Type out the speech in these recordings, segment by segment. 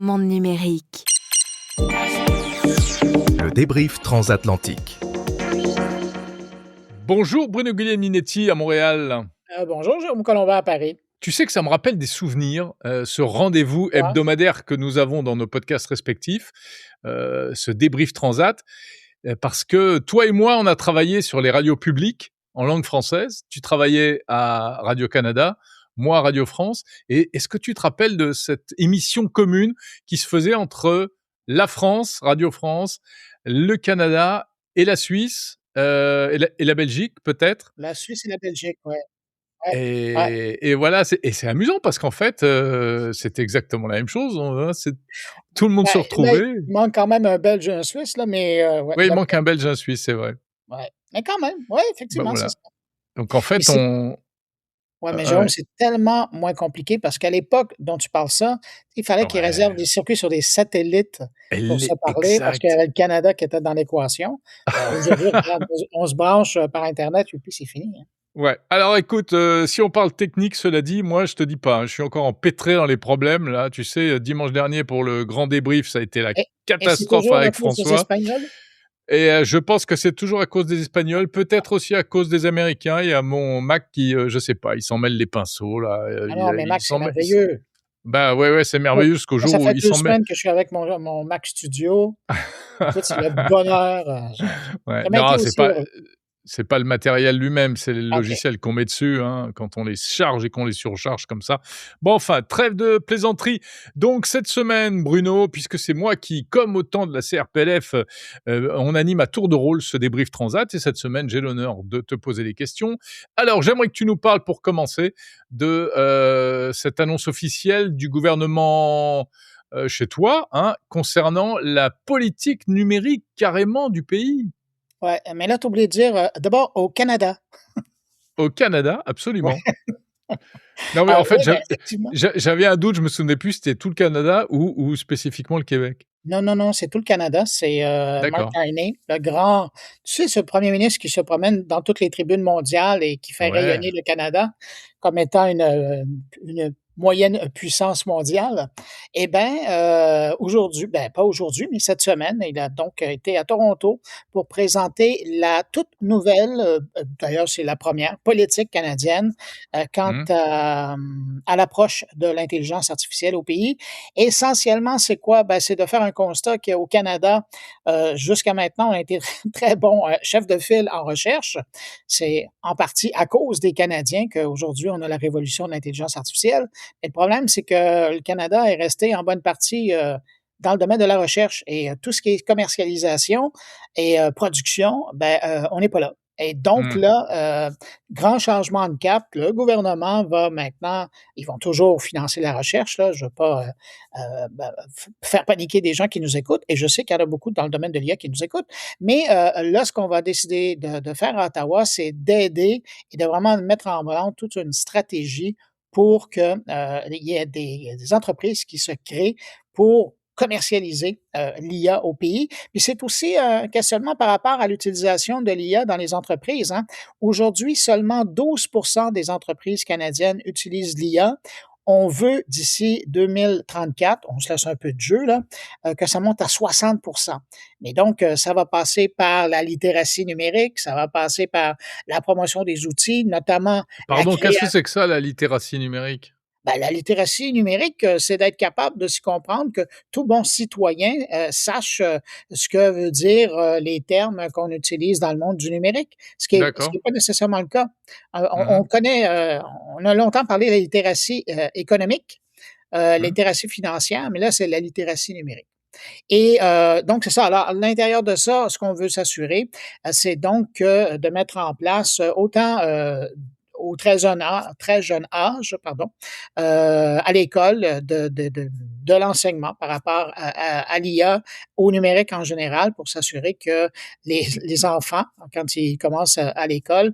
Monde numérique. Le débrief transatlantique. Bonjour Bruno Guglielminetti à Montréal. Bonjour, Jérôme Colombin à Paris. Tu sais que ça me rappelle des souvenirs, ce rendez-vous hebdomadaire que nous avons dans nos podcasts respectifs, ce débrief transat, parce que toi et moi, on a travaillé sur les radios publiques en langue française. Tu travaillais à Radio-Canada, moi à Radio France. Et est-ce que tu te rappelles de cette émission commune qui se faisait entre la France, Radio France, le Canada et la Suisse, et la Belgique peut-être? La Suisse et la Belgique, ouais. Et voilà, c'est amusant parce qu'en fait, c'était exactement la même chose, tout le monde se Là, retrouvait. il manque quand même un Belge et un Suisse, là, mais ouais, Oui, il manque un Belge et un Suisse, c'est vrai. ouais. Mais quand même, ouais, Bah, effectivement, c'est voilà. ça. Donc en Mais fait, c'est mais Jérôme, ouais. c'est tellement moins compliqué parce qu'à l'époque dont tu parles ça, il fallait qu'ils réservent des circuits sur des satellites pour se parler parce qu'il y Exact. avait le Canada qui était dans l'équation. Aujourd'hui, regarde, on se branche par internet et puis c'est fini, hein. Ouais. Alors écoute, si on parle technique, cela dit, moi je te dis pas, hein, je suis encore empêtré dans les problèmes là. Tu sais, dimanche dernier pour le grand débrief, ça a été la Et c'est catastrophe toujours à avec cause des François. Espagnols? Et je pense que c'est toujours à cause des Espagnols, peut-être aussi à cause des Américains. Il y a mon Mac qui, je sais pas, il s'en mêle les pinceaux là, Ah non, mais il Max, c'est s'en mêle. merveilleux. Bah ouais, c'est Moi merveilleux jusqu'au moi, jour ça où fait il 2 s'en mêle. semaines que je suis avec mon Mac Studio. Écoute, c'est le bonheur, j'ai Ouais, jamais été non, aussi heureux. c'est pas le matériel lui-même, c'est les OK. logiciels qu'on met dessus, hein, quand on les charge et qu'on les surcharge comme ça. Bon, enfin, trêve de plaisanterie. Donc, cette semaine, Bruno, puisque c'est moi qui, comme au temps de la CRPLF, on anime à tour de rôle ce débrief transat, et cette semaine, j'ai l'honneur de te poser des questions. Alors, j'aimerais que tu nous parles, pour commencer, de cette annonce officielle du gouvernement chez toi, hein, concernant la politique numérique carrément du pays. Ouais, mais là, tu as oublié de dire, d'abord au Canada. Au Canada, Ouais. absolument. Non, mais en fait, Oui, ben, effectivement. j'avais un doute, je me souvenais plus si c'était tout le Canada ou spécifiquement le Québec. Non, non, non, c'est tout le Canada. C'est, Mark D'accord. Carney, le grand tu sais, ce premier ministre qui se promène dans toutes les tribunes mondiales et qui fait Ouais. rayonner le Canada comme étant une moyenne puissance mondiale. Eh ben, aujourd'hui, ben, pas aujourd'hui, mais cette semaine, il a donc été à Toronto pour présenter la toute nouvelle, d'ailleurs, c'est la première politique canadienne, quant Mmh. à l'approche de l'intelligence artificielle au pays. Essentiellement, c'est quoi? Ben, c'est de faire un constat qu'au Canada, jusqu'à maintenant, on a été très bon chef de file en recherche. C'est en partie à cause des Canadiens qu'aujourd'hui, on a la révolution de l'intelligence artificielle. Et le problème, c'est que le Canada est resté en bonne partie dans le domaine de la recherche et tout ce qui est commercialisation et production, ben, on n'est pas là. Et donc Mmh. là, grand changement de cap, le gouvernement va maintenant, ils vont toujours financer la recherche, là, je veux pas faire paniquer des gens qui nous écoutent, et je sais qu'il y en a beaucoup dans le domaine de l'IA qui nous écoutent, mais là, ce qu'on va décider de faire à Ottawa, c'est d'aider et de vraiment mettre en branle toute une stratégie pour que il y ait des entreprises qui se créent pour commercialiser l'IA au pays. Puis c'est aussi un questionnement par rapport à l'utilisation de l'IA dans les entreprises, hein. Aujourd'hui, seulement 12% des entreprises canadiennes utilisent l'IA. On veut, d'ici 2034, on se laisse un peu de jeu là, que ça monte à 60%. Mais donc, ça va passer par la littératie numérique, ça va passer par la promotion des outils, notamment la Pardon, qu'est-ce que c'est que ça, la littératie numérique? ben, la littératie numérique, c'est d'être capable de s'y comprendre, que tout bon citoyen, sache, ce que veut dire, les termes qu'on utilise dans le monde du numérique, ce qui D'accord. est pas nécessairement le cas. Mmh. On connaît, on a longtemps parlé de la littératie, économique, Mmh. littératie financière, mais là, c'est la littératie numérique. Et donc c'est ça. Alors à l'intérieur de ça, ce qu'on veut s'assurer, c'est donc, de mettre en place, autant, au très jeune âge, pardon, à l'école, de l'enseignement par rapport à l'IA, au numérique en général, pour s'assurer que les enfants, quand ils commencent à l'école,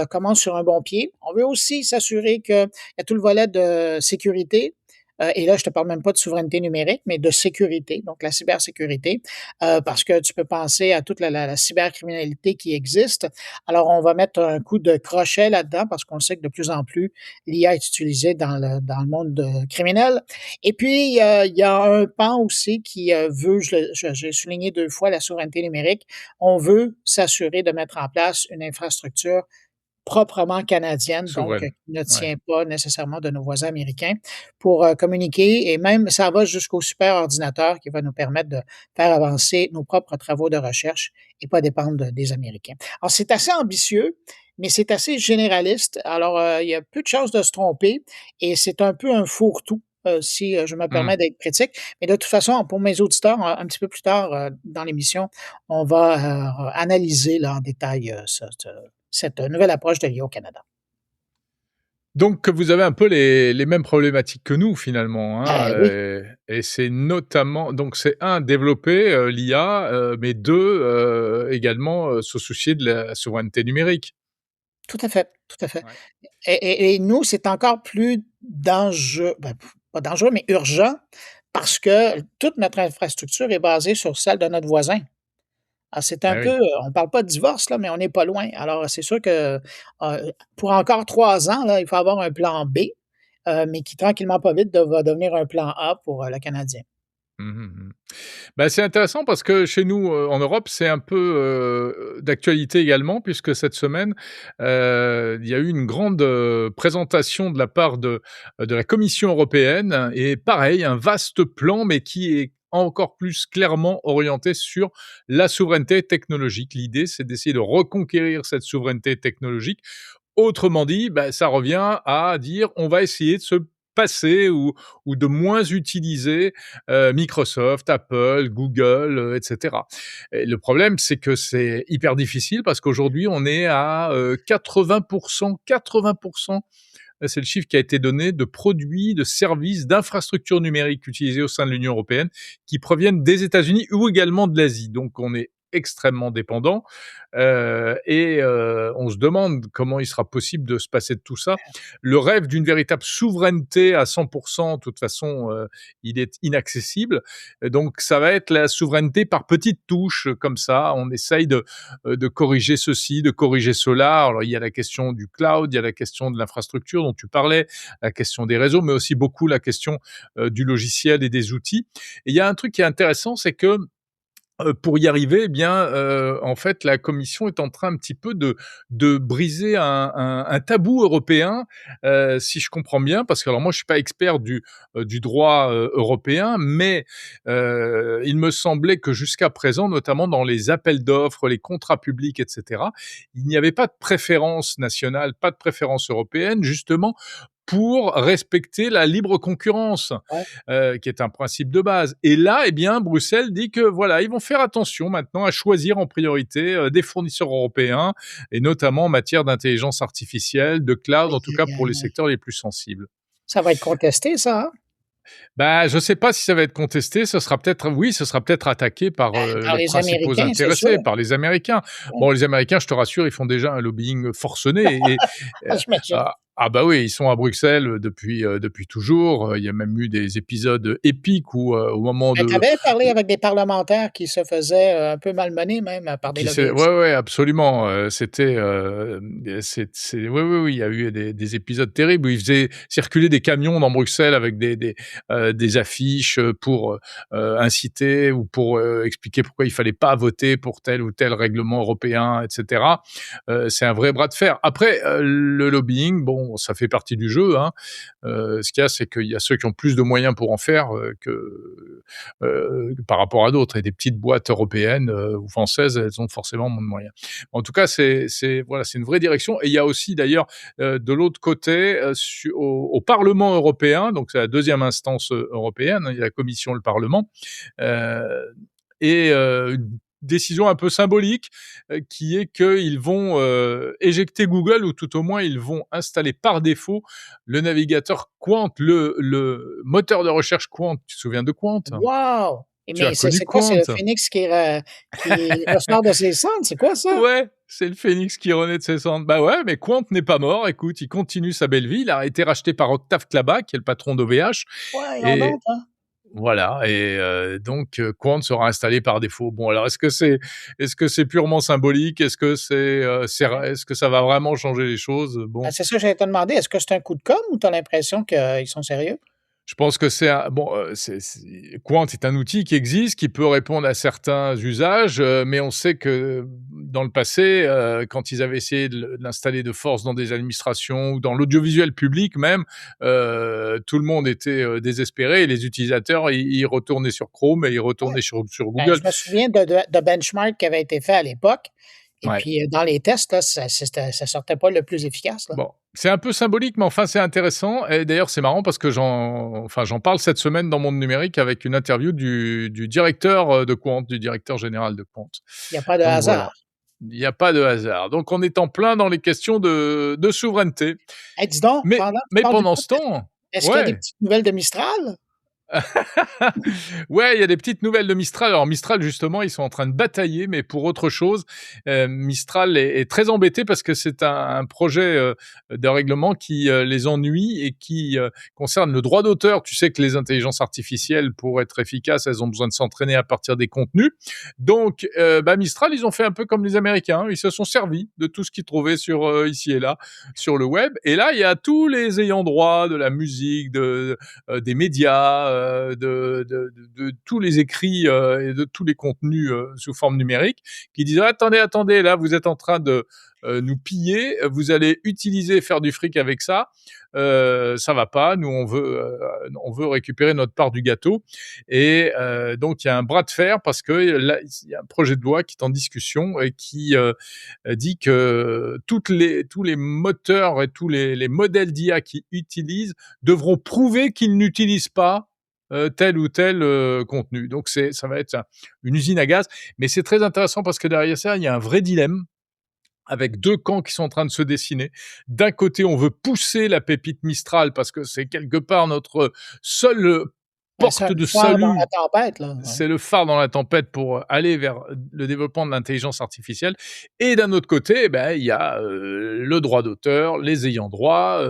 commencent sur un bon pied. On veut aussi s'assurer qu'il y a tout le volet de sécurité, et là, je te parle même pas de souveraineté numérique, mais de sécurité, donc la cybersécurité, parce que tu peux penser à toute la cybercriminalité qui existe. Alors, on va mettre un coup de crochet là-dedans parce qu'on sait que de plus en plus, l'IA est utilisée dans le monde criminel. Et puis, il y a un pan aussi qui veut, j'ai souligné 2 fois la souveraineté numérique, on veut s'assurer de mettre en place une infrastructure proprement canadienne, donc Souveraine. qui ne Ouais. tient pas nécessairement de nos voisins américains pour, communiquer et même ça va jusqu'au superordinateur qui va nous permettre de faire avancer nos propres travaux de recherche et pas dépendre des Américains. Alors c'est assez ambitieux, mais c'est assez généraliste. Alors, il y a peu de chances de se tromper et c'est un peu un fourre-tout, si, je me Mmh. permets d'être critique. Mais de toute façon, pour mes auditeurs, un petit peu plus tard, dans l'émission, on va, analyser là en détail, cette nouvelle approche de l'IA au Canada. Donc vous avez un peu les mêmes problématiques que nous finalement, hein, Ben oui, et c'est notamment donc c'est un développer, l'IA, mais 2 également, se soucier de la souveraineté numérique. tout à fait, tout à fait. Ouais. Et nous, c'est encore plus dangereux, ben, pas dangereux, mais urgent parce que toute notre infrastructure est basée sur celle de notre voisin. Alors c'est un Eh peu, oui. on parle pas de divorce là, mais on n'est pas loin. Alors c'est sûr que, pour encore 3 ans là, il faut avoir un plan B, mais qui tranquillement pas vite va devenir un plan A pour, le Canadien. Mmh mh. Bah, c'est intéressant parce que chez nous, en Europe, c'est un peu, d'actualité également puisque cette semaine, il y a eu une grande, présentation de la part de la Commission européenne et pareil, un vaste plan, mais qui est encore plus clairement orienté sur la souveraineté technologique. L'idée, c'est d'essayer de reconquérir cette souveraineté technologique. Autrement dit, bah, ça revient à dire: «On va essayer de se passer ou de moins utiliser, Microsoft, Apple, Google, et cetera». Et le problème, c'est que c'est hyper difficile parce qu'aujourd'hui, on est à, 80 c'est le chiffre qui a été donné, de produits, de services, d'infrastructures numériques utilisées au sein de l'Union européenne qui proviennent des États-Unis ou également de l'Asie. Donc on est extrêmement dépendant, on se demande comment il sera possible de se passer de tout ça. Le rêve d'une véritable souveraineté à 100 de toute façon, il est inaccessible. Donc ça va être la souveraineté par petites touches, comme ça. On essaye de corriger ceci, de corriger cela. Alors il y a la question du cloud, il y a la question de l'infrastructure dont tu parlais, la question des réseaux, mais aussi beaucoup la question, du logiciel et des outils. Et il y a un truc qui est intéressant, c'est que pour y arriver, eh bien, en fait, la commission est en train un petit peu de briser un tabou européen, si je comprends bien. Parce que alors moi, je suis pas expert du droit, européen, mais il me semblait que jusqu'à présent, notamment dans les appels d'offres, les contrats publics et cetera, il n'y avait pas de préférence nationale, pas de préférence européenne, justement pour respecter la libre concurrence, Ouais. qui est un principe de base. Et là, eh bien, Bruxelles dit que voilà, ils vont faire attention maintenant à choisir en priorité des fournisseurs européens, et notamment en matière d'intelligence artificielle, de cloud, Aïe, en tout cas aïe, pour les aïe, aïe. secteurs les plus sensibles. Ça va être contesté ça, hein? Bah, je sais pas si ça va être contesté, ce sera peut-être oui, ce sera peut-être attaqué par, Ben, par les les principaux Américains, c'est intéressés, sûr. par les Américains. Ouais. Bon, les Américains, je te rassure, ils font déjà un lobbying forcené et J'imagine. bah, oui, ils sont à Bruxelles, depuis toujours. Il y a même eu des épisodes épiques où, au moment Ben, tu de avais parlé avec des parlementaires qui se faisaient, un peu malmener même, par des qui s'est lobbyistes. ouais, ouais, absolument, c'était, c'est oui, oui, oui, il y a eu des épisodes terribles où ils faisaient circuler des camions dans Bruxelles avec des affiches, pour, inciter ou pour, expliquer pourquoi il fallait pas voter pour tel ou tel règlement européen et cetera. C'est un vrai bras de fer. Après, le lobbying, bon, ça fait partie du jeu, hein. Ce qu'il y a, c'est qu'il y a ceux qui ont plus de moyens pour en faire, par rapport à d'autres, et des petites boîtes européennes, ou françaises, elles ont forcément moins de moyens. En tout cas, c'est voilà, c'est une vraie direction. Et il y a aussi d'ailleurs, de l'autre côté, au Parlement européen, donc c'est la deuxième instance, européenne, hein, il y a la Commission et le Parlement, heu une décision un peu symbolique, qui est qu'ils vont, éjecter Google, ou tout au moins ils vont installer par défaut le navigateur Qwant, le moteur de recherche Qwant. Tu te souviens de Qwant? Wow! Et Tu as mais c'est connu c'est quoi? C'est Qwant? le phénix qui ressort de ses cendres? C'est quoi ça? Ouais, C'est le phénix qui renaît de ses cendres. Bah ouais, mais Quant n'est pas mort. Écoute, il continue sa belle vie. Il a été racheté par Octave Klaba, qui est le patron d'OVH. Ouais, non, Et donc, hein. voilà. Et donc, Quant sera installé par défaut. Bon, alors est-ce que c'est purement symbolique? Est-ce que ça va vraiment changer les choses? Bon, C'est ça que j'allais te demander. Est-ce que c'est un coup de com' ou tu as l'impression qu'ils sont sérieux? je pense que Quant est un outil qui existe, qui peut répondre à certains usages, mais on sait que dans le passé, quand ils avaient essayé de l'installer de force dans des administrations ou dans l'audiovisuel public même, tout le monde était désespéré et les utilisateurs, ils retournaient sur Chrome et ils Ouais. retournaient sur Ben, Google. je me souviens de benchmark qui avait été fait à l'époque et Ouais. puis, dans les tests, là, ça sortait pas le plus efficace, là. Bon, c'est un peu symbolique, mais enfin, c'est intéressant. Et d'ailleurs, c'est marrant parce que j'en parle cette semaine dans Monde Numérique avec une interview du directeur de Quant, du directeur général de Quant. Il y a pas de Donc voilà, hasard. il n'y a pas de hasard. Donc on est en plein dans les questions de souveraineté. Hey, dis donc, Mais, pendant que tu mais parles du pendant coup, ce temps, est-ce qu'il y a des ouais. petites nouvelles de Mistral? Ouais, il y a des petittes nouvelles de Mistral. Alors Mistral, justement, ils sont en train de batailler, mais pour autre chose. Mistral est très embêté parce que c'est un projet de règlement qui les ennuie et qui concerne le droit d'auteur. Tu sais que les intelligences artificielles, pour être efficaces, elles ont besoin de s'entraîner à partir des contenus. Donc, Mistral, ils ont fait un peu comme les Américains. Ils se sont servis de tout ce qu'ils trouvaient sur ici et là sur le web. Et là, il y a tous les ayants droit de la musique, des médias, de tous les écrits et de tous les contenus sous forme numérique, qui disent attendez, là vous êtes en train de nous piller, vous allez faire du fric avec ça. Ça va pas, nous on veut récupérer notre part du gâteau et donc il y a un bras de fer parce que là il y a un projet de loi qui est en discussion et qui dit que tous les moteurs et tous les modèles d'IA qui utilisent devront prouver qu'ils n'utilisent pas tel ou tel contenu. Donc ça va être une usine à gaz, mais c'est très intéressant parce que derrière ça, il y a un vrai dilemme avec deux camps qui sont en train de se dessiner. D'un côté, on veut pousser la pépite Mistral parce que c'est quelque part notre seule C'est porte un de phare dans salut. la tempête, là, ouais. C'est le phare dans la tempête pour aller vers le développement de l'intelligence artificielle. Et d'un autre côté, il y a le droit d'auteur, les ayants droit,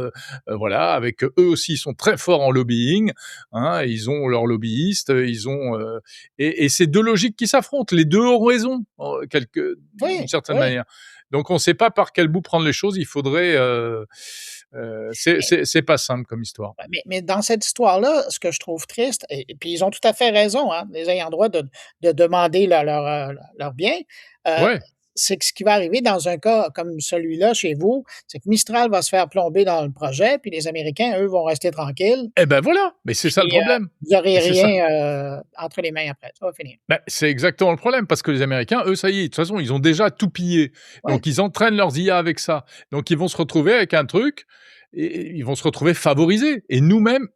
voilà, avec eux aussi, ils sont très forts en lobbying. Hein, ils ont leurs lobbyistes, et c'est deux logiques qui s'affrontent. Les deux ont raison, d'une Oui, certaine oui. manière. Donc on ne sait pas par quel bout prendre les choses. Il faudrait. C'est pas simple comme histoire. Mais dans cette histoire-là, ce que je trouve triste, et puis ils ont tout à fait raison, hein, les ayants droit de demander leur bien, euh, Ouais. c'est que ce qui va arriver dans un cas comme celui-là chez vous, c'est que Mistral va se faire plomber dans le projet, puis les Américains, eux, vont rester tranquilles, Eh ben voilà, mais c'est ça le puis problème. vous n'aurez Mais c'est ça. rien entre les mains après. Ça va finir. C'est exactement le problème parce que les Américains, eux, ça y est, de toute façon, ils ont déjà tout pillé. Ouais. Donc, ils entraînent leurs IA avec ça. Donc, ils vont se retrouver avec un truc et ils vont se retrouver favorisés. Et nous-mêmes,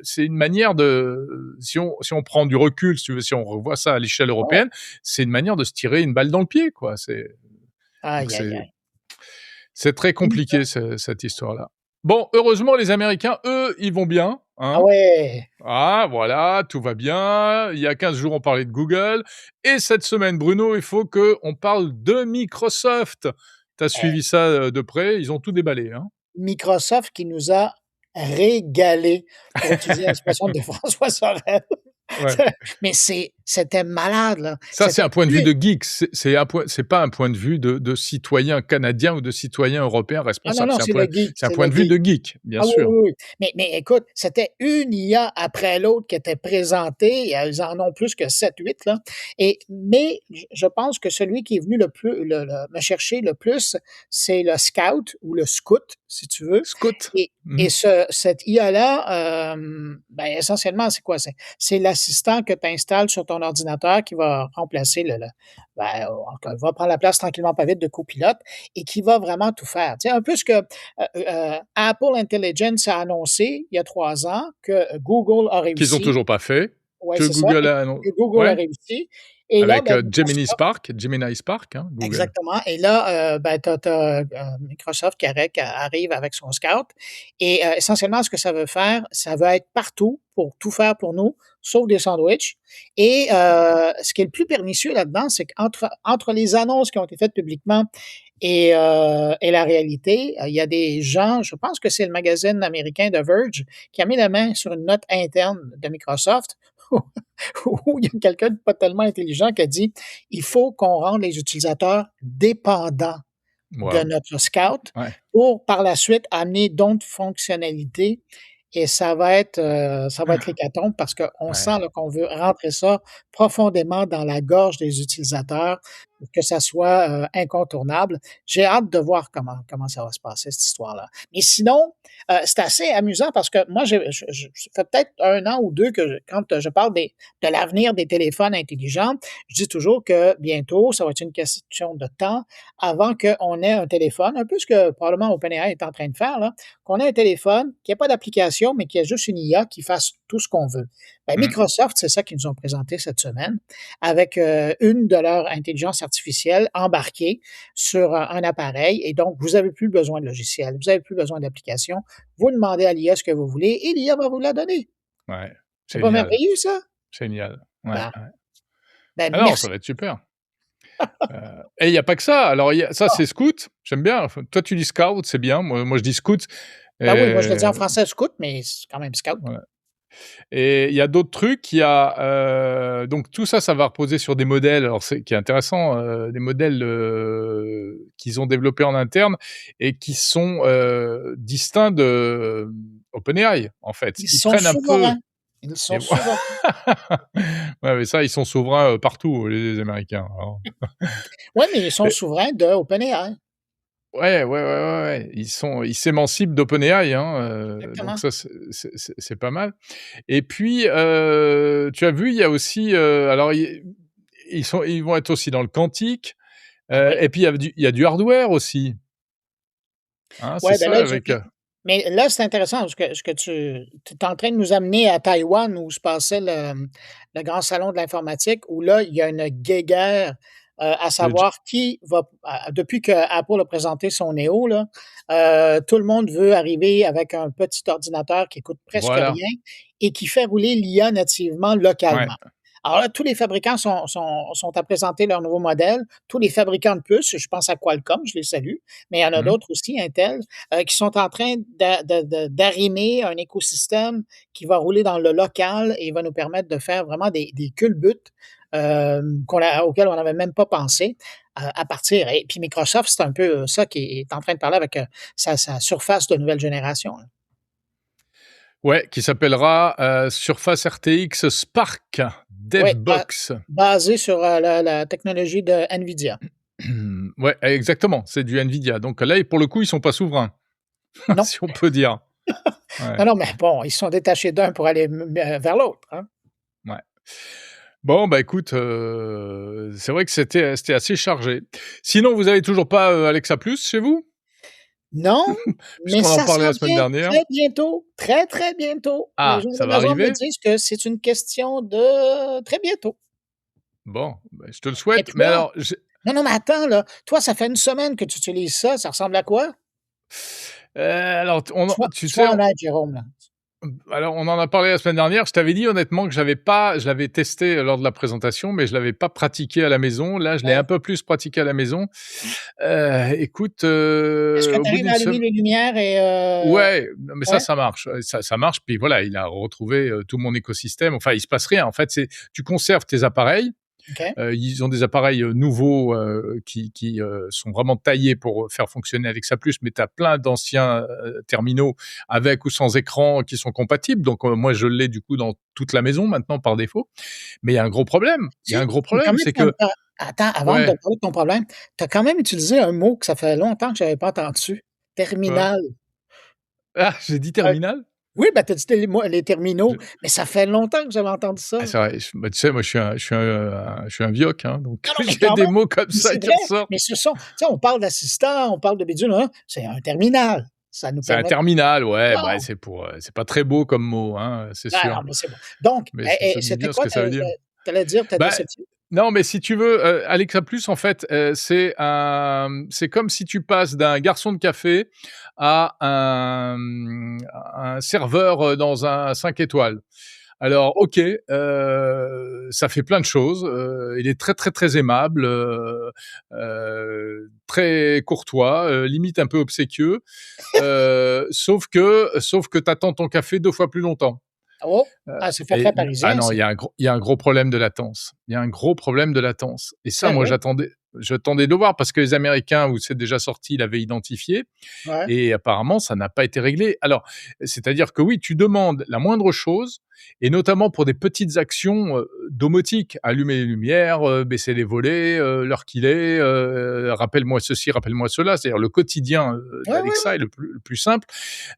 c'est une manière si on prend du recul, si tu veux, si on revoit ça à l'échelle Ouais. européenne, c'est une manière de se tirer une balle dans le pied, quoi. Donc, Aïe, aïe, aïe. c'est très compliqué, cette histoire-là. Bon, heureusement, les Américains, eux, ils vont bien, Ah hein. ouais! Ah, voilà, tout va bien. Il y a 15 jours, on parlait de Google. Et cette semaine, Bruno, il faut qu'on parle de Microsoft. Tu as Eh, suivi ça de près. Ils ont tout déballé. Hein. Microsoft qui nous a régalés, pour utiliser l'expression de François Sorel. Ouais. Mais c'était malade, là. Ça, c'est C'était un point de vue plus de geek. C'est pas un point de vue de citoyen canadien ou de citoyen européen ah non, responsable. non, c'est le geek, C'est un c'est point le de vue geek. de geek, bien Ah oui, sûr. oui, oui. Mais écoute, c'était une IA après l'autre qui était présentée. Ils en ont plus que 7, 8 là. Mais je pense que celui qui est venu me chercher le plus, c'est le Scout ou le Scout, si tu veux. Scott. Et, Mhm. cette IA-là, essentiellement, c'est quoi? C'est l'assistant que tu installes sur ton ordinateur qui va remplacer va prendre la place tranquillement pas vite de copilote et qui va vraiment tout faire. Tu sais, un peu ce que Apple Intelligence a annoncé il y a 3 ans que Google a Qu'ils ont réussi. toujours pas fait. Oui, Que c'est ça. Google Et a annoncé. que Google a Ouais. réussi. Et là, Avec Gemini Microsoft, Spark, hein, Google. exactement. Et là, t'as Microsoft qui arrive avec son Scout. Et essentiellement, ce que ça veut faire, ça veut être partout pour tout faire pour nous, sauf des sandwichs. Et ce qui est le plus pernicieux là-dedans, c'est qu'entre les annonces qui ont été faites publiquement Et la réalité, il y a des gens, je pense que c'est le magazine américain The Verge, qui a mis la main sur une note interne de Microsoft où il y a quelqu'un de pas tellement intelligent qui a dit: «Il faut qu'on rende les utilisateurs dépendants de Waouh. notre Scout Ouais. pour, par la suite, amener d'autres fonctionnalités». Et ça va être l'hécatombe parce qu'on Ouais. sent là, qu'on veut rentrer ça profondément dans la gorge des utilisateurs pour que ça soit, incontournable. J'ai hâte de voir comment ça va se passer, cette histoire-là. Mais sinon, c'est assez amusant parce que moi, ça fait peut-être 1 an ou 2 que quand je parle de l'avenir des téléphones intelligents, je dis toujours que bientôt, ça va être une question de temps avant qu'on ait un téléphone, un peu ce que probablement OpenAI est en train de faire là, qu'on ait un téléphone qui ait pas d'application, mais qui ait juste une IA qui fasse tout ce qu'on veut. Ben, Mmh. Microsoft, c'est ça qu'ils nous ont présenté cette semaine avec, une de leurs intelligences artificielles embarquée sur un appareil et donc vous avez plus besoin de logiciel, vous avez plus besoin d'application. Vous demandez à l'IA ce que vous voulez et l'IA va vous la donner. Ouais. C'est pas Génial, merveilleux ça? génial. Ouais, Ben ouais. ben Ah non, ça merci. va être super. Heu et il y a pas que ça. Alors il y a ça, Ah! c'est scout, j'aime bien. Enfin, toi, tu dis scout, c'est bien. Moi, je dis scout Ben oui, moi je le dis en et français scout, mais c'est quand même scout. voilà. Et il y a d'autres trucs. Il y a, donc tout ça, ça va reposer sur des modèles. Alors c'est qui est intéressant, des modèles, qu'ils ont développés en interne et qui sont, distincts de OpenAI, en fait. Ils Ils sont prennent un peu souverains. Ils et sont souverains. ouais, mais ça, ils sont souverains, partout, les Américains, alors Ouais, mais ils sont et souverains de OpenAI. ouais, ouais, ouais, ouais, ouais, ils s'émancipent d'OpenAI, hein, donc Exactement. ça, c'est pas mal. Et puis, tu as vu, il y a aussi, alors ils vont être aussi dans le quantique, Ah oui. et puis il y a du hardware aussi, hein, c'est Ouais, ben ça là, avec, mais là, c'est intéressant ce que tu es en train de nous amener à Taïwan où se passait le grand salon de l'informatique, où là, il y a une guéguerre, à le j savoir qui va depuis que Apple a présenté son Neo là, tout le monde veut arriver avec un petit ordinateur qui coûte presque voilà, rien et qui fait rouler l'IA nativement ouais. localement. Alors là, tous les fabricants sont à présenter leur nouveau modèle. Tous les fabricants de puces, je pense à Qualcomm, je les salue, mais il y en a Mmh. d'autres aussi, Intel, qui sont en train d'arrimer un écosystème qui va rouler dans le local et va nous permettre de faire vraiment des culbutes auxquels on n'avait même pas pensé à partir. Et puis Microsoft, c'est un peu ça qui est en train de parler avec sa surface de nouvelle génération, là. Ouais, qui s'appellera, Surface RTX Spark Oui, DevBox. basé sur la technologie de NVIDIA. Ouais, exactement, c'est du NVIDIA. Donc là, pour le coup, ils sont pas souverains, Non, si on peut dire. Ouais, non, non, mais bon, ils se sont détachés d'un pour aller vers l'autre, hein. ouais. Bon, bah, écoute, c'est vrai que c'était assez chargé. Sinon, vous avez toujours pas, Alexa Plus chez vous? Non, mais Puisqu'on en ça parlait s'en la semaine vient dernière. très bientôt, très, très bientôt. Les Ah, gens de ça la va maison me arriver? disent que c'est une question de très bientôt. Bon, bah, je te le Et souhaite. Mais toi? alors, j'ai Non, non, mais attends, là, toi, ça fait une semaine que tu utilises ça, ça ressemble à quoi? alors t on en tu sais, Sois honnête, Jérôme, là. alors on en a parlé la semaine dernière. Je t'avais dit honnêtement que je l'avais testé lors de la présentation, mais je l'avais pas pratiqué à la maison. Là, je l'ai un Ouais. peu plus pratiqué à la maison. Écoute, Est-ce que au tu bout arrives d'une à allumer sem les lumières et ouais, non, mais ouais? ça marche, ça marche. Puis voilà, il a retrouvé, tout mon écosystème. Enfin, il se passe rien. En fait, c'est tu conserves tes appareils. OK. Ils ont des appareils, nouveaux, qui sont vraiment taillés pour faire fonctionner Alexa+, mais tu as plein d'anciens, terminaux avec ou sans écran qui sont compatibles. Donc, moi, je l'ai du coup dans toute la maison maintenant par défaut. Mais il y a un gros problème. Il y a un gros Mais quand problème, même, c'est tu que attends, avant de ouais. parler de ton problème, tu as quand même utilisé un mot que ça fait longtemps que j'avais pas entendu, Quoi? terminal. Ah, j'ai dit Heu, terminal? oui, ben, tu as dit les terminaux, Je mais ça fait longtemps que j'avais entendu ah, ça. c'est vrai, bah, tu sais, moi, je suis un vieoc, hein, donc Non, non, mais j'ai quand des même, mots comme mais ça c'est qui vrai, ressortent. mais ce sont tu sais, on parle d'assistant, on parle de bidule, hein, c'est un terminal. Ça nous C'est un permet terminal, ouais, bah, bon, c'est pas très beau comme mot, hein, c'est ben, sûr. non, mais c'est bon. Donc, Mais ça me dit c'était bien ce quoi que ça veut dire. tu allais dire ta Bah, déception? non, mais si tu veux, Alexa Plus, en fait, c'est comme si tu passes d'un garçon de café à un serveur, dans un 5 étoiles. Alors OK, ça fait plein de choses, il est très, très, très aimable, très courtois, limite un peu obséquieux, sauf que t'attends ton café 2 fois plus longtemps. Oh! Ah, c'est fait très parisien, Non, ça. il y a un gros problème de latence. Il y a un gros problème de latence et ça, moi, Sérieux? j'attendais de le voir parce que les Américains, où c'est déjà sorti, l'avaient identifié Ouais. et apparemment, ça n'a pas été réglé. Alors, c'est-à-dire que oui, tu demandes la moindre chose et notamment pour des petites actions, domotiques, allumer les lumières, baisser les volets, l'heure qu'il est, rappelle-moi ceci, rappelle-moi cela. C'est-à-dire le quotidien, Ouais, ouais, ouais. d'Alexa est le plus simple.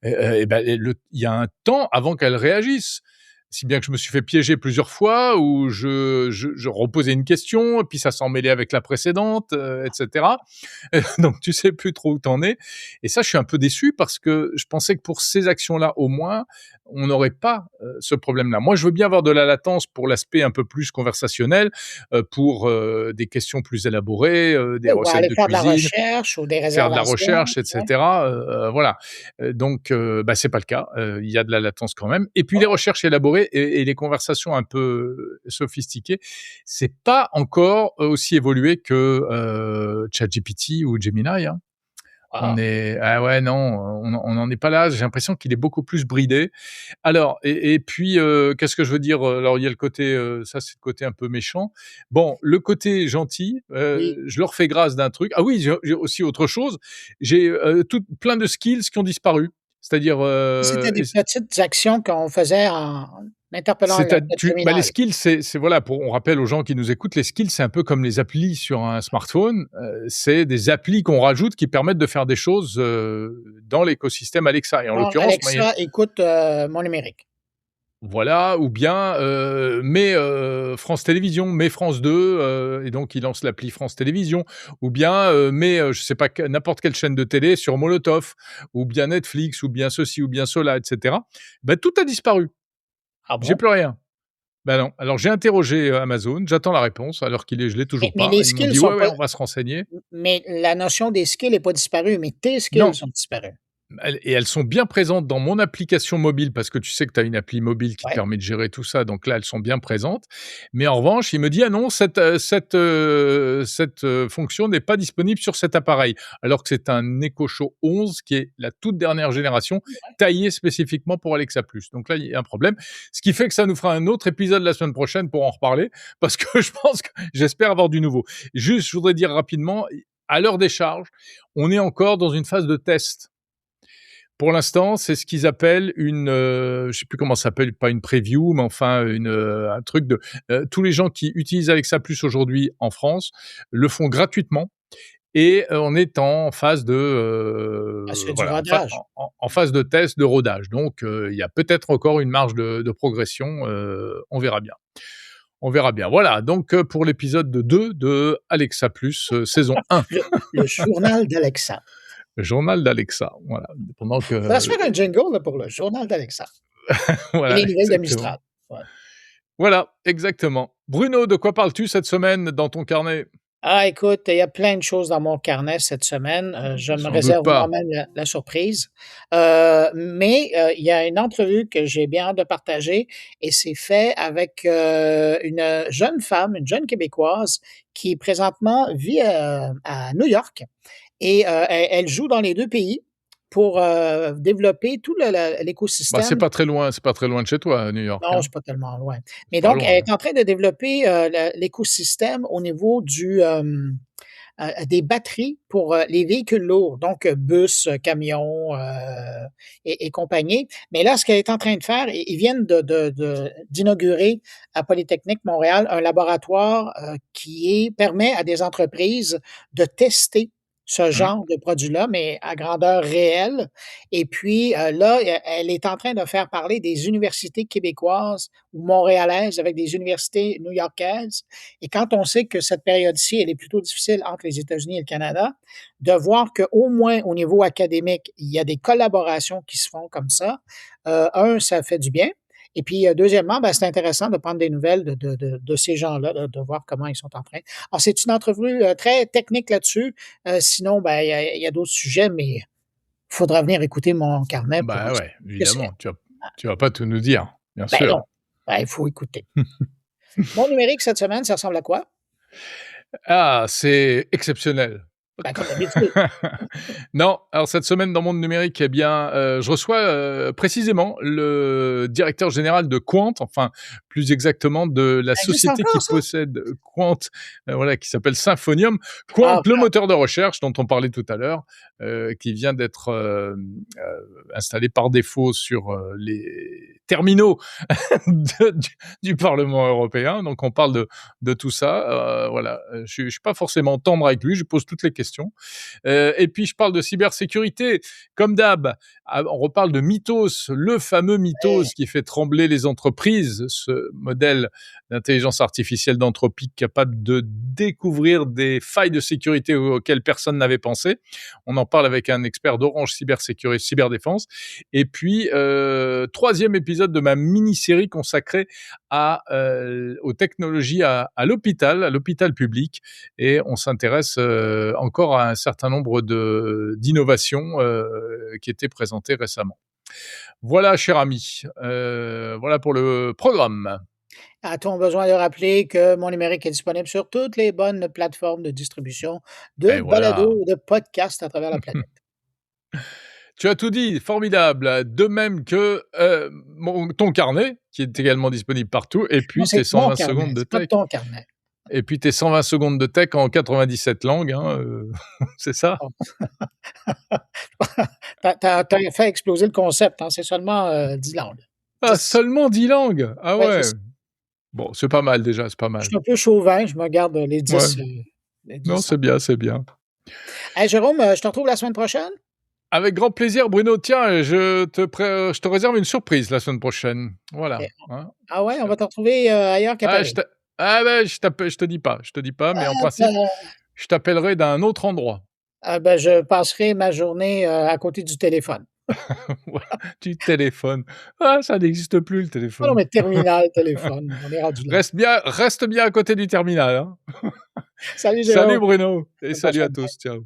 Il y a un temps avant qu'elle réagisse. Si bien que je me suis fait piéger plusieurs fois où je reposais une question et puis ça s'en mêlait avec la précédente, et cetera. Donc tu sais plus trop où tu en es et ça, je suis un peu déçu parce que je pensais que pour ces actions-là, au moins, on n'aurait pas, ce problème-là. Moi, je veux bien avoir de la latence pour l'aspect un peu plus conversationnel, pour, des questions plus élaborées, des Oui, ou recettes aller de faire de la cuisine. recherche ou des Faire de la réservations, recherche et ouais. cetera, voilà. Donc c'est pas le cas, il y a de la latence quand même et puis les Oh, recherches élaborées et les conversations un peu sophistiquées, c'est pas encore aussi évolué que, ChatGPT ou Gemini, hein. ah, Ah ouais, non, on n'en est pas là. J'ai l'impression qu'il est beaucoup plus bridé. Alors et puis, qu'est-ce que je veux dire? Alors il y a le côté, ça c'est le côté un peu méchant. Bon, le côté gentil, oui. je leur fais grâce d'un truc. Ah oui, j'ai aussi autre chose. J'ai, plein de skills qui ont disparu. C'est-à-dire, C'était et des petites actions qu'on faisait en interpellant c'est à le tu bah, les terminal. skills, c'est voilà, pour on rappelle aux gens qui nous écoutent, les skills, c'est un peu comme les applis sur un smartphone. C'est des applis qu'on rajoute qui permettent de faire des choses, dans l'écosystème Alexa et en Genre: l'occurrence, moi, «Alexa, écoute, mon numérique». voilà, ou bien, mets, France Télévisions, mets France 2, et donc il lance l'appli France Télévisions, ou bien, mets, je sais pas, n'importe quelle chaîne de télé sur Molotov, ou bien Netflix, ou bien ceci, ou bien cela, et cetera. Bah, tout a disparu. Ah J'ai bon? plus rien. Bah, non. Alors j'ai interrogé, Amazon, j'attends la réponse, à l'heure qu'il est, je l'ai Mais toujours mais pas. les Ils m'ont skills dit: sont «Ouais, ouais, pas on va se renseigner». mais la notion des skills est pas disparue, mais tes skills Non. sont disparus. Elles sont bien présentes dans mon application mobile parce que tu sais que tu as une appli mobile qui te Ouais. permet de gérer tout ça, donc là, elles sont bien présentes. Mais en revanche, il me dit: «Ah non, cette fonction n'est pas disponible sur cet appareil». Alors que c'est un Echo Show 11 qui est la toute dernière génération, taillée spécifiquement pour Alexa+. Donc là, il y a un problème. Ce qui fait que ça nous fera un autre épisode la semaine prochaine pour en reparler parce que j'espère avoir du nouveau. Juste, je voudrais dire rapidement, à l'heure des charges, on est encore dans une phase de test. Pour l'instant, c'est ce qu'ils appellent une, je sais plus comment ça s'appelle, pas une preview, mais enfin un truc de tous les gens qui utilisent Alexa Plus aujourd'hui en France le font gratuitement et on est en phase de, Ah, c'est du voilà, rodage. en phase de test, de rodage. Donc il y a peut-être encore une marge de progression, on verra bien. On verra bien. Voilà, donc pour l'épisode 2 de Alexa Plus, saison 1, Le journal d'Alexa. le journal d'Alexa, voilà. Pendant Ça va se que faire un jingle, là, pour le journal d'Alexa et voilà, les nouvelles de exactement. Mistral. Ouais. Voilà, exactement. Bruno, de quoi parles-tu cette semaine dans ton carnet? Ah, écoute, il y a plein de choses dans mon carnet cette semaine. Je me J'en doute réserve pas. moi-même la surprise. Mais il y a une entrevue que j'ai bien hâte de partager et c'est fait avec, une jeune femme, une jeune Québécoise qui présentement vit, à New York et elle joue dans les 2 pays pour, développer tout Bah, l'écosystème. c'est pas très loin de chez toi, New York, Non, hein? c'est pas tellement loin. C'est Mais pas donc, elle loin. est en train de développer, l'écosystème au niveau des batteries pour, les véhicules lourds, donc bus, camions, et compagnie. Mais là, ce qu'elle est en train de faire, ils viennent d'inaugurer à Polytechnique Montréal un laboratoire, permet à des entreprises de tester ce Mmh. genre de produit-là, mais à grandeur réelle. Et puis, là, elle est en train de faire parler des universités québécoises ou montréalaises avec des universités new-yorkaises. Et quand on sait que cette période-ci, elle est plutôt difficile entre les États-Unis et le Canada, de voir qu'au moins au niveau académique, il y a des collaborations qui se font comme ça, ça fait du bien. Et puis, deuxièmement, ben, c'est intéressant de prendre des nouvelles de ces gens-là, de voir comment ils sont en train. Alors, c'est une entrevue, très technique là-dessus. Sinon, ben, il y a d'autres sujets, mais il faudra venir écouter mon carnet pour Bah, ouais, que c'est. évidemment, tu vas pas tout nous dire, bien Ben sûr. non, ben, il faut écouter. Mon numérique cette semaine, ça ressemble à quoi? Ah, c'est exceptionnel. Ben, comme d'habitude. Non, alors cette semaine dans Monde Numérique, eh bien, je reçois, précisément le directeur général de Quant, enfin, plus exactement de la Ça existe société qui encore ça? possède Quant, voilà, qui s'appelle Symfonium. Quant, Ah, le moteur de recherche dont on parlait tout à l'heure, qui vient d'être, installé par défaut sur, les terminaux du Parlement européen. Donc on parle de tout ça, voilà. Je suis pas forcément tendre avec lui, je pose toutes les questions. Et puis je parle de cybersécurité, comme d'hab. On reparle de Mythos, le fameux Mythos ouais. qui fait trembler les entreprises, ce modèle d'intelligence artificielle d'Anthropique capable de découvrir des failles de sécurité auxquelles personne n'avait pensé. On en parle avec un expert d'Orange Cybersécurité, Cyberdéfense. Et puis, troisième épisode de ma mini-série consacrée aux technologies à l'hôpital public. Et on s'intéresse encore à un certain nombre d'innovations qui étaient présentées récemment. Voilà, cher ami, voilà pour le programme. A-t-on besoin de rappeler que Mon Numérique est disponible sur toutes les bonnes plateformes de distribution de Et balado voilà. et de podcasts à travers la planète? Tu as tout dit, formidable. De même que ton carnet, qui est également disponible partout, et Non, puis tes c'est mon 120 carnet, secondes de c'est pas tech. ton carnet. Et puis tes 120 secondes de tech en 97 langues, hein, c'est ça? Bon. Tu as fait exploser le concept, hein, c'est seulement, 10 langues. Ah, 10. seulement 10 langues? Ah Ouais, je ouais. sais. Bon, c'est pas mal déjà, c'est pas Je mal. suis un peu chauvin, je me garde les Ouais. 10, les Non, 10 ans. c'est bien, c'est bien. Hey Jérôme, je te retrouve la semaine prochaine? Avec grand plaisir, Bruno. Tiens, je te réserve une surprise la semaine prochaine. Voilà, OK. hein. Ah ouais, on va te retrouver, ailleurs qu'à Ah, je Paris? te ouais, je te dis pas, mais en Ah principe, ben je t'appellerai d'un autre endroit. je passerai ma journée, à côté du téléphone. Voilà, du téléphone. Ah, ça n'existe plus le Ah non, téléphone. mais terminal, téléphone, on est rendu là. Reste bien à côté du terminal, hein. Salut Salut Jérôme, Bruno à et la salut à prochaine. tous. Ciao.